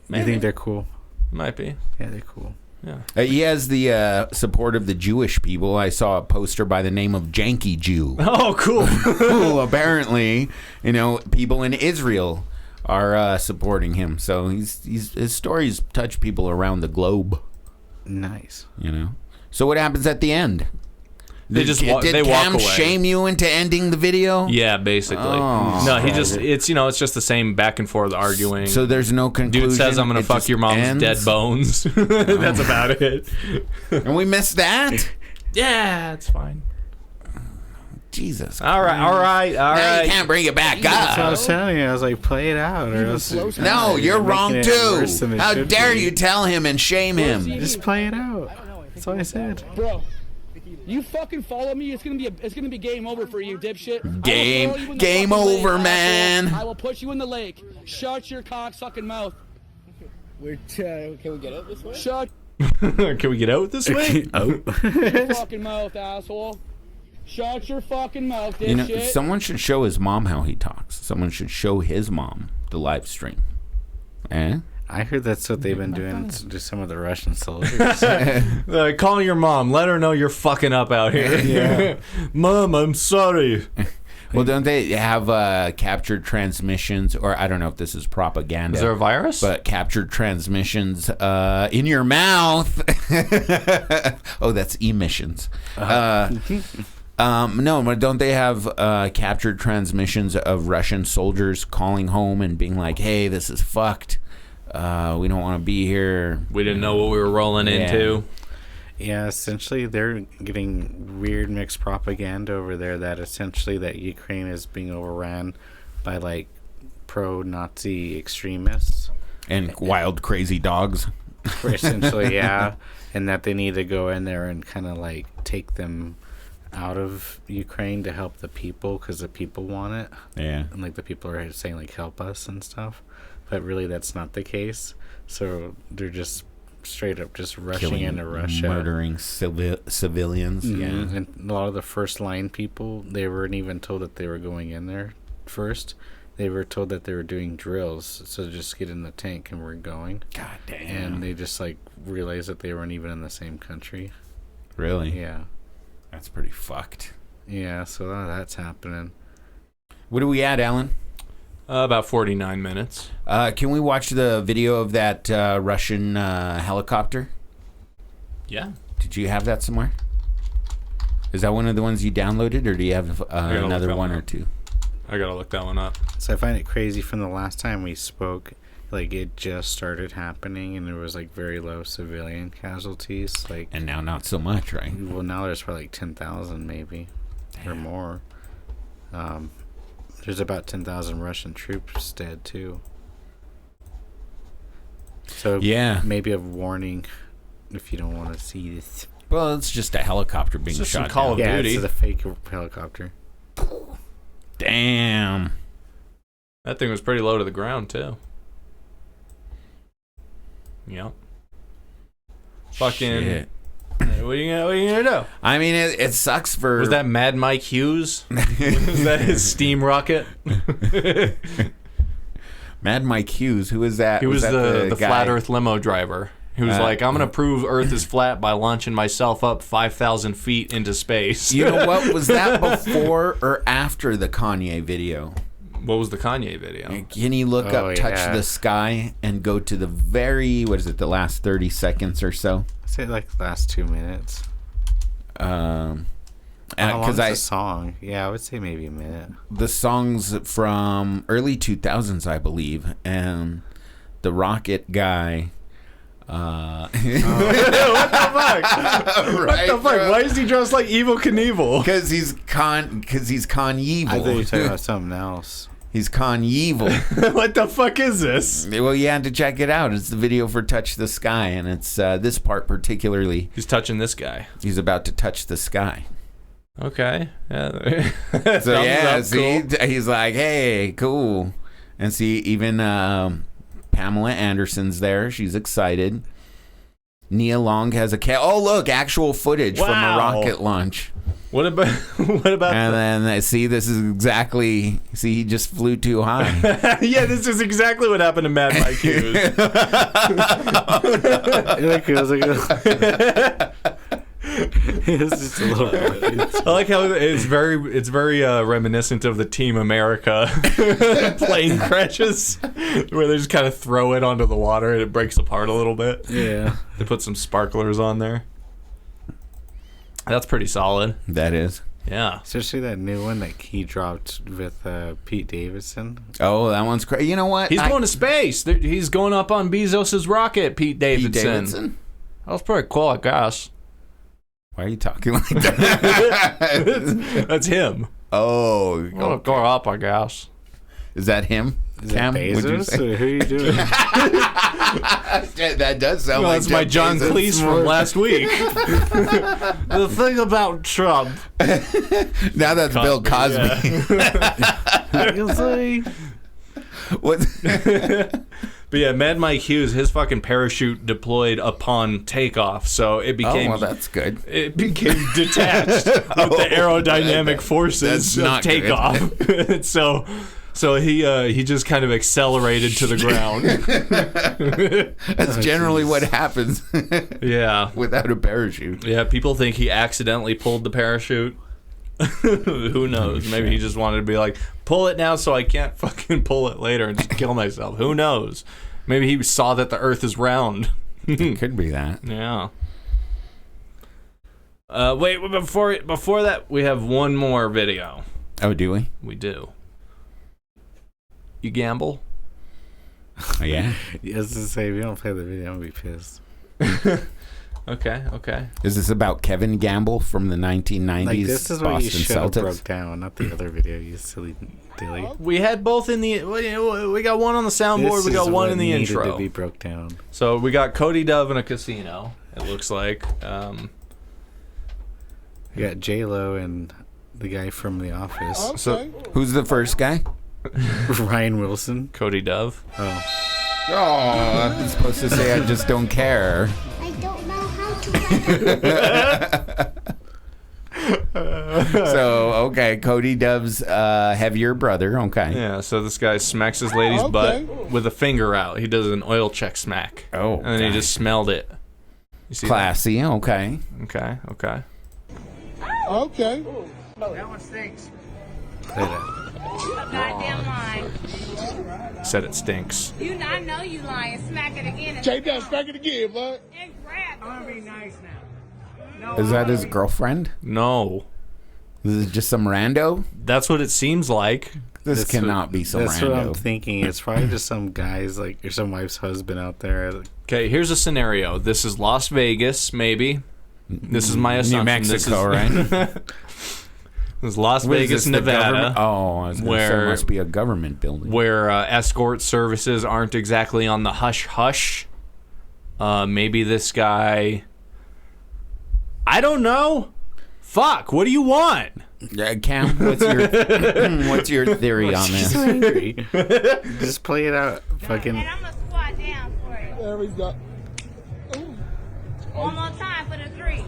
Maybe. I think they're cool. Might be. Yeah, they're cool. Yeah. He has the support of the Jewish people. I saw a poster by the name of Janky Jew. Oh, cool. Who apparently, people in Israel are supporting him. So his stories touch people around the globe. Nice. So what happens at the end? They just did they walk Cam away. shame you into ending the video? Yeah, basically. Oh. No, it's just the same back and forth arguing. So there's no conclusion. Dude says I'm gonna fuck your mom's ends? dead bones. That's about it. And we missed that? Yeah, it's fine. Jesus. All right. Now you can't bring it back That's what I up. was telling you. I was like, play it out. Or else No, you're wrong too. How dare you tell him and shame him? Just play it out. That's all I said. Bro, you fucking follow me. It's gonna be game over for you, dipshit. Game over, lake, man. asshole. I will put you in the lake. Shut your cocksucking mouth. Can we get out this way? Shut Can we get out this way? Oh. your fucking mouth, asshole. Shut your fucking mouth, dipshit. Someone should show his mom how he talks. Someone should show his mom the live stream. Eh? I heard that's what they've been doing to some of the Russian soldiers. Call your mom. Let her know you're fucking up out here. Yeah. Mom, I'm sorry. Well, don't they have captured transmissions, or I don't know if this is propaganda. Is there a virus? But captured transmissions in your mouth. Oh, that's emissions. No, but don't they have captured transmissions of Russian soldiers calling home and being like, hey, this is fucked. We don't want to be here. We didn't know what we were rolling into. Yeah, essentially they're getting weird mixed propaganda over there that essentially that Ukraine is being overran by like pro-Nazi extremists. And wild, crazy dogs. Essentially, yeah. And that they need to go in there and kind of like take them out of Ukraine to help the people because the people want it. Yeah. And like the people are saying like help us and stuff. But really that's not the case. So they're just straight up just rushing Killing, into Russia. Murdering civilians. Mm-hmm. Yeah. And a lot of the first line people, they weren't even told that they were going in there first. They were told that they were doing drills. So just get in the tank and we're going. God damn. And they just like realized that they weren't even in the same country. Really? Yeah. That's pretty fucked. Yeah, so that's happening. What are we at, Alan? About 49 minutes. Can we watch the video of that Russian helicopter? Yeah. Did you have that somewhere? Is that one of the ones you downloaded, or do you have another one or two? I gotta look that one up. So I find it crazy from the last time we spoke, like it just started happening and there was like very low civilian casualties. Like, and now not so much, right? Well, now there's probably like 10,000 maybe. Damn. Or more. There's about 10,000 Russian troops dead too. So yeah, maybe a warning if you don't want to see this. Well, it's just a helicopter being shot Call of Duty. Duty. It's a fake helicopter. Damn. That thing was pretty low to the ground, too. Yep. Fucking. Shit. What are you gonna do? I mean, it sucks for. Was that Mad Mike Hughes? Was that his steam rocket? Mad Mike Hughes? Who is that? He was that the guy? flat Earth limo driver. He was like, I'm gonna prove Earth is flat by launching myself up 5,000 feet into space. You know what? Was that before or after the Kanye video? What was the Kanye video? Can you look up Touch the Sky and go to the the last 30 seconds or so? I'd say like the last 2 minutes. How long is the song? Yeah, I would say maybe a minute. The song's from early 2000s, I believe, and the Rocket guy. What the fuck? Right, what the fuck? Why is he dressed like Evel Knievel? Because he's Knievel. I thought you were talking about something else. He's Knievel. What the fuck is this? Well, you had to check it out. It's the video for Touch the Sky, and it's this part particularly. He's touching this guy. He's about to touch the sky. Okay. Yeah. So yeah, see, cool. he's like, hey, cool. And see, even Pamela Anderson's there. She's excited. Nia Long has a cat. Oh, look, actual footage from a rocket launch. What about? And then see, this is exactly. See, he just flew too high. Yeah, this is exactly what happened to Mad Mike Hughes. It's just a little I like how it's very reminiscent of the Team America plane crashes, where they just kind of throw it onto the water and it breaks apart a little bit. Yeah, they put some sparklers on there. That's pretty solid. That is. Yeah. Especially that new one that he dropped with Pete Davidson. Oh, that one's crazy. You know what? He's going to space. He's going up on Bezos's rocket, Pete Davidson. Pete Davidson? That was pretty cool, I guess. Why are you talking like that? That's him. Oh. Okay. Go up, I guess. Is that him? Is Cam, that Bezos? Or who are you doing? That does sound like that's my John Cleese from last week. The thing about Trump. Now that's Cosby, Bill Cosby. Yeah. What? But yeah, Mad Mike Hughes, his fucking parachute deployed upon takeoff, so it became. Oh, well, that's good. It became detached with the aerodynamic forces of takeoff. So he just kind of accelerated to the ground. That's generally what happens. Yeah, without a parachute. Yeah, people think he accidentally pulled the parachute. Who knows? Maybe he just wanted to be like, pull it now so I can't fucking pull it later and just kill myself. Who knows? Maybe he saw that the Earth is round. It could be that. Yeah. Wait, before that, we have one more video. Oh, do we? We do. You gamble? Oh, yeah. Yes, to say, if you don't play the video, I'm going to be pissed. Okay. Is this about Kevin Gamble from the 1990s? Like, this is what Boston you should have Celtics? broke down, not the other video, you silly dilly. We had both in the. We got one on the soundboard. We got one in the intro. To be broke down. So we got Cody Dove in a casino. It looks like. We got J-Lo and the guy from The Office. Okay. So who's the first guy? Ryan Wilson. Cody Dove. Oh, I'm supposed to say I just don't care. I don't know how to. So, okay, Cody Dove's heavier brother. Okay. Yeah, so this guy smacks his lady's butt with a finger out. He does an oil check smack. Oh, and then he just smelled it. You see classy. that? Okay. Okay. Okay. That one stinks. Goddamn lying. Said it stinks. I know you lying. Smack it again. Take that, smack it again, bud. And grab it. I'm gonna be nice now. No, Is that his girlfriend? No. Is it just some rando? That's what it seems like. This cannot be some That's rando. what I'm thinking. It's probably just some guy's, like, or some wife's husband out there. Okay, here's a scenario. This is Las Vegas, maybe. This is my assumption. New Mexico, right? This is Las Vegas, Nevada. Oh, I was going to say it must be a government building. Where escort services aren't exactly on the hush-hush. Maybe this guy... I don't know. Fuck, what do you want? Cam, what's your theory on She's this? so angry. Just play it out. Fucking. And I'm gonna squat down for you. There we go. One more time for the 3.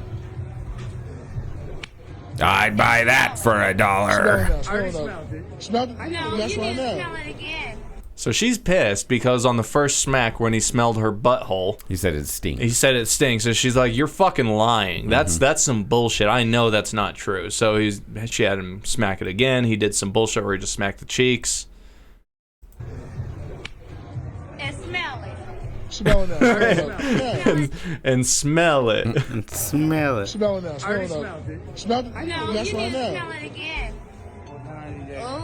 I'd buy that for $1. Smell it. No, you need to smell it again. So she's pissed because on the first smack when he smelled her butthole, He said it stinks. he said it stinks. So she's like, "You're fucking lying. That's some bullshit. I know that's not true." So she had him smack it again. He did some bullshit where he just smacked the cheeks. And smell it. Smell it now. And smell it. And smell it. Smell it now. Smell it now. Smell it. No, you need to smell it again. Oh.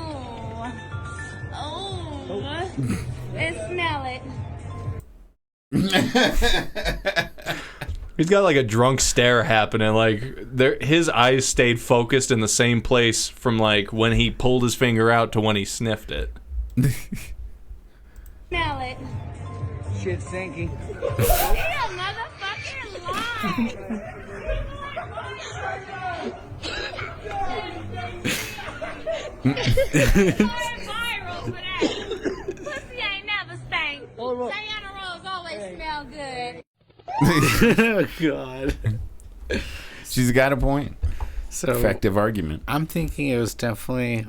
And smell it. He's got like a drunk stare happening. Like his eyes stayed focused in the same place from like when he pulled his finger out to when he sniffed it. Smell it. Shit stinky. Yeah, motherfucking lie. Viral for that. Pussy ain't never stank. Diana Rose always smell good. Oh God. She's got a point. So Effective argument. I'm thinking it was definitely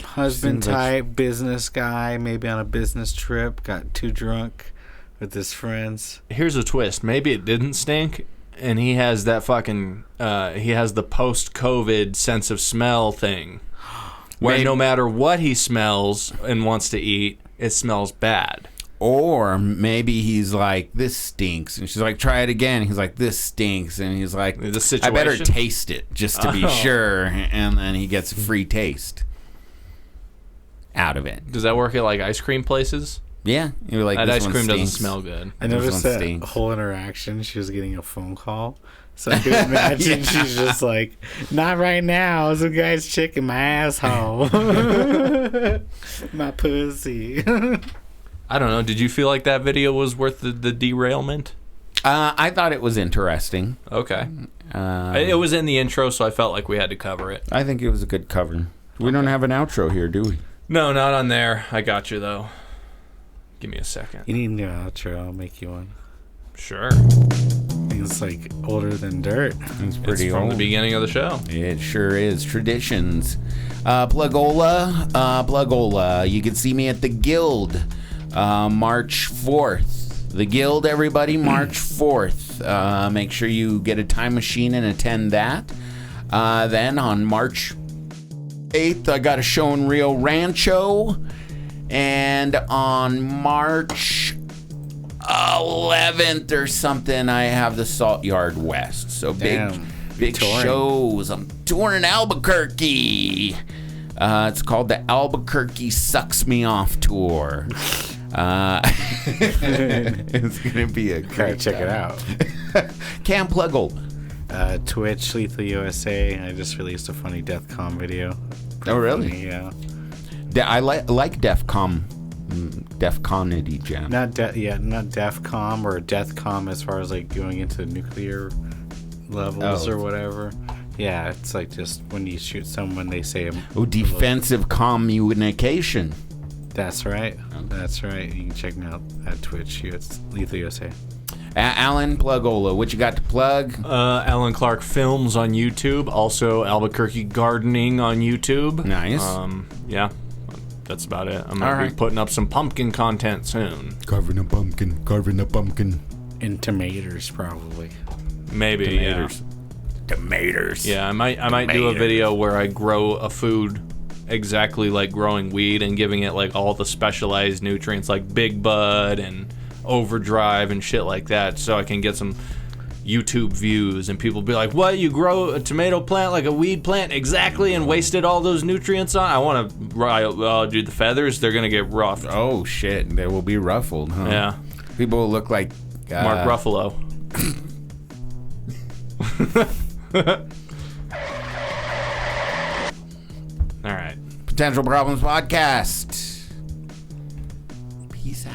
husband Seems like- type, business guy, maybe on a business trip, got too drunk with his friends. Here's a twist. Maybe it didn't stink, and he has that fucking he has the post-COVID sense of smell thing, where Maybe- no matter what he smells and wants to eat, it smells bad. Or maybe he's like, this stinks. And she's like, try it again. He's like, this stinks. And he's like, The I situation? better taste it just to be Oh. sure. And then he gets a free taste out of it. Does that work at like ice cream places? Yeah. You're like, That this ice one cream doesn't stinks. smell good. I This noticed one that stinks. whole interaction. She was getting a phone call. So I could imagine she's just like, not right now. Some guy's checking my asshole. My pussy. I don't know. Did you feel like that video was worth the derailment? I thought it was interesting. Okay. It was in the intro, so I felt like we had to cover it. I think it was a good cover. We don't have an outro here, do we? No, not on there. I got you, though. Give me a second. You need a new outro. I'll make you one. Sure. It's like older than dirt. It's pretty It's from old. the beginning of the show. It sure is. Traditions. Plugola. You can see me at the Guild March 4th. The Guild, everybody, March 4th. Make sure you get a time machine and attend that. Then on March 8th, I got a show in Rio Rancho. And on March 11th or something, I have the Salt Yard West. So big touring. shows. I'm touring Albuquerque. It's called the Albuquerque Sucks Me Off Tour. It's gonna be a Gotta great check it out. Cam Pluggle. Twitch, Lethal USA. I just released a funny DeathCom video. Oh, really? Funny, yeah. I like DefCom. DefConity Jam. Not DEFCON or DeathCom as far as like going into nuclear levels or whatever. Yeah, it's like just when you shoot someone, they say Defensive communication. That's right. That's right. You can check me out at Twitch. It's Lethal USA. Alan Plugola, what you got to plug? Alan Clark Films on YouTube. Also Albuquerque Gardening on YouTube. Nice. Yeah, that's about it. I'm going to be putting up some pumpkin content soon. Carving a pumpkin. And tomatoes, probably. Maybe, Tomatoes. Tomatoes. Yeah, I might do a video where I grow a food exactly like growing weed and giving it like all the specialized nutrients like Big Bud and Overdrive and shit like that, so I can get some YouTube views and people be like, "What? You grow a tomato plant like a weed plant exactly and wasted all those nutrients on?" I want to, dude, the feathers, they're gonna get roughed. Oh shit, they will be ruffled, huh? Yeah. People will look like Mark Ruffalo. All right. Potential Problems Podcast. Peace out.